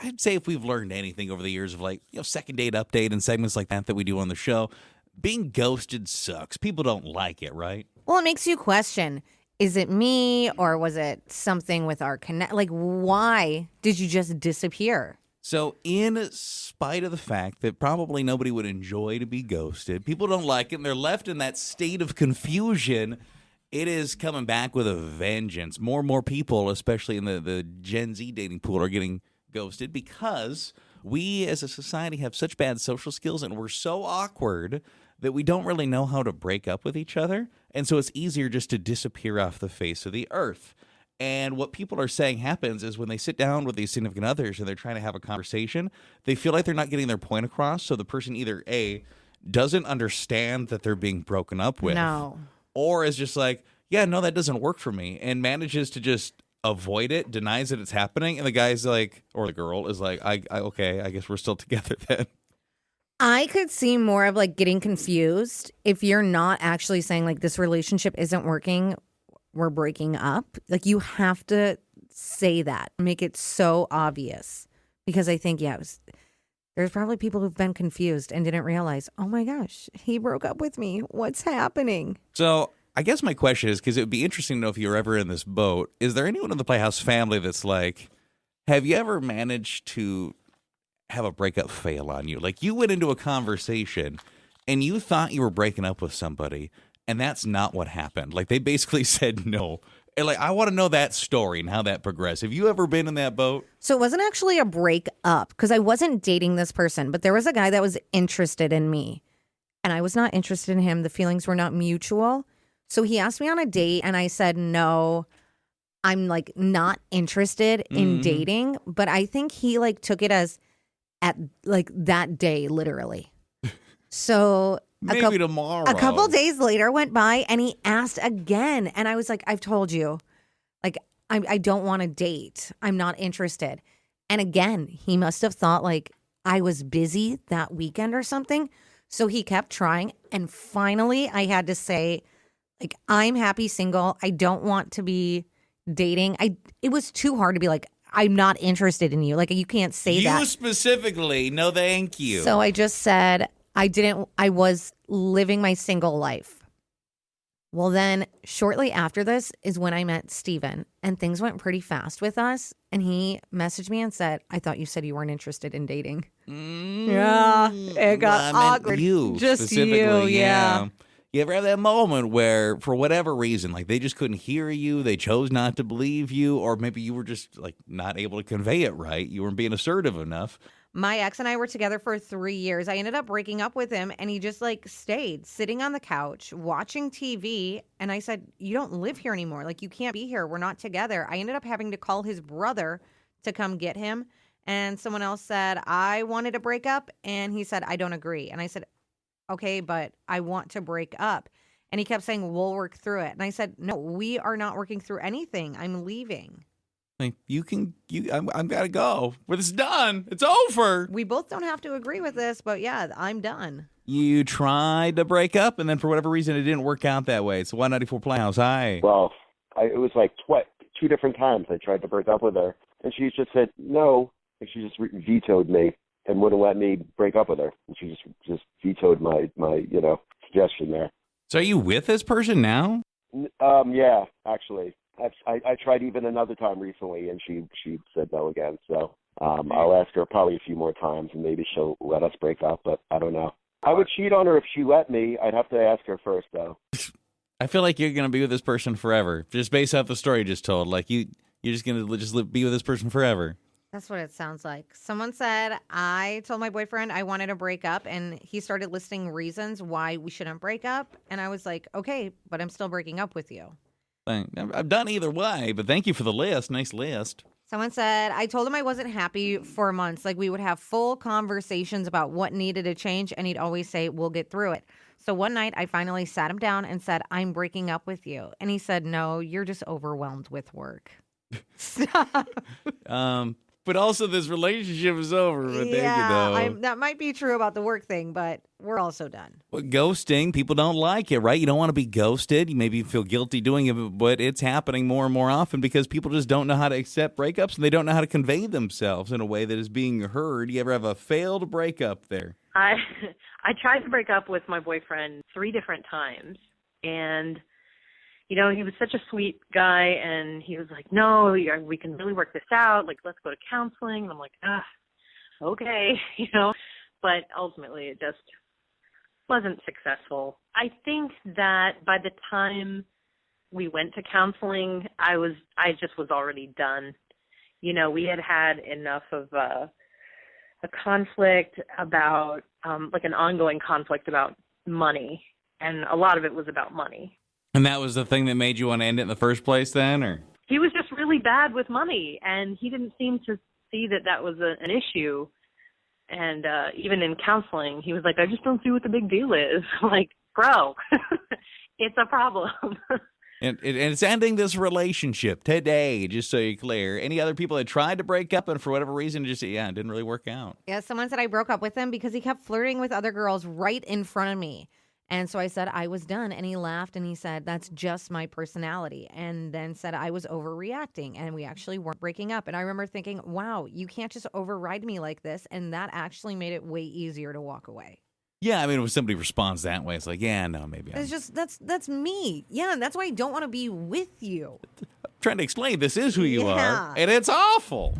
I'd say if we've learned anything over the years of second date update and segments like that we do on the show, being ghosted sucks. People don't like it, right? Well, it makes you question, is it me or was it something with our connect? Like, why did you just disappear? So in spite of the fact that probably nobody would enjoy to be ghosted, people don't like it, and they're left in that state of confusion. It is coming back with a vengeance. More and more people, especially in the Gen Z dating pool, are getting ghosted because we as a society have such bad social skills and we're so awkward that we don't really know how to break up with each other. And so it's easier just to disappear off the face of the earth. And what people are saying happens is when they sit down with these significant others and they're trying to have a conversation, they feel like they're not getting their point across. So the person either A, doesn't understand that they're being broken up with. No. Or is just like, yeah, no, that doesn't work for me. And manages to just avoid it, denies that it's happening. And the guy's like, or the girl is like, okay, I guess we're still together then. I could see more of like getting confused if you're not actually saying like this relationship isn't working, we're breaking up. Like you have to say that, make it so obvious. Because I think, there's probably people who've been confused and didn't realize, oh my gosh, he broke up with me. What's happening? So I guess my question is, because it would be interesting to know if you're ever in this boat, is there anyone in the Playhouse family that's like, have you ever managed to have a breakup fail on you? Like you went into a conversation and you thought you were breaking up with somebody and that's not what happened. Like they basically said no. And like, I want to know that story and how that progressed. Have you ever been in that boat? So it wasn't actually a breakup because I wasn't dating this person, but there was a guy that was interested in me and I was not interested in him. The feelings were not mutual. So he asked me on a date and I said, no, I'm like not interested in dating. But I think he like took it as at like that day, literally. So maybe tomorrow. A couple days later went by and he asked again. And I was like, I've told you, like, I don't want to date. I'm not interested. And again, he must have thought like I was busy that weekend or something. So he kept trying. And finally I had to say, like, I'm happy single. I don't want to be dating. It was too hard to be like, I'm not interested in you. Like, you can't say that. You specifically, no thank you. So I just said I was living my single life. Well, then shortly after this is when I met Steven and things went pretty fast with us. And he messaged me and said, I thought you said you weren't interested in dating. Yeah, it got awkward. You just specifically, you, yeah. You ever have that moment where, for whatever reason, like they just couldn't hear you, they chose not to believe you, or maybe you were just like not able to convey it right? You weren't being assertive enough. My ex and I were together for 3 years. I ended up breaking up with him, and he just like stayed sitting on the couch watching TV. And I said, you don't live here anymore. Like, you can't be here. We're not together. I ended up having to call his brother to come get him. And someone else said, I wanted to break up. And he said, I don't agree. And I said, okay, but I want to break up. And he kept saying, we'll work through it. And I said, no, we are not working through anything. I'm leaving. Like, I'm gotta go. Well, it's done. It's over. We both don't have to agree with this, but yeah, I'm done. You tried to break up, and then for whatever reason, it didn't work out that way. It's 194 Playhouse. Hi. Well, it was like two different times I tried to break up with her, and she just said no, and she just vetoed me and wouldn't let me break up with her. And she just vetoed my suggestion there. So are you with this person now? Yeah, actually. I tried even another time recently, and she said no again. So I'll ask her probably a few more times, and maybe she'll let us break up, but I don't know. I would cheat on her if she let me. I'd have to ask her first, though. I feel like you're going to be with this person forever, just based off the story you just told. Like, you're just going to be with this person forever. That's what it sounds like. Someone said, I told my boyfriend I wanted to break up, and he started listing reasons why we shouldn't break up. And I was like, okay, but I'm still breaking up with you. I've done either way, but thank you for the list. Nice list. Someone said, I told him I wasn't happy for months. Like, we would have full conversations about what needed to change, and he'd always say, we'll get through it. So one night, I finally sat him down and said, I'm breaking up with you. And he said, no, you're just overwhelmed with work. Stop. But also, this relationship is over. But Yeah, there you go. that might be true about the work thing, but we're also done. Well, ghosting, people don't like it, right? You don't want to be ghosted. You maybe feel guilty doing it, but it's happening more and more often because people just don't know how to accept breakups and they don't know how to convey themselves in a way that is being heard. You ever have a failed breakup there? I tried to break up with my boyfriend 3 different times, and he was such a sweet guy, and he was like, no, we can really work this out. Like, let's go to counseling. And I'm like, okay, But ultimately, it just wasn't successful. I think that by the time we went to counseling, I just was already done. We had enough of a conflict about, like an ongoing conflict about money, and a lot of it was about money. And that was the thing that made you want to end it in the first place then, or? He was just really bad with money, and he didn't seem to see that was an issue. And even in counseling, he was like, I just don't see what the big deal is. Like, bro, it's a problem. And it's ending this relationship today, just so you're clear. Any other people that tried to break up and for whatever reason it didn't really work out? Yeah, someone said I broke up with him because he kept flirting with other girls right in front of me. And so I said I was done, and he laughed, and he said, that's just my personality, and then said I was overreacting, and we actually weren't breaking up. And I remember thinking, wow, you can't just override me like this, and that actually made it way easier to walk away. Yeah, I mean, when somebody responds that way, it's like, yeah, no, maybe I'm It's just, that's me. Yeah, and that's why I don't want to be with you. trying to explain this is who you Yeah. are, and it's awful.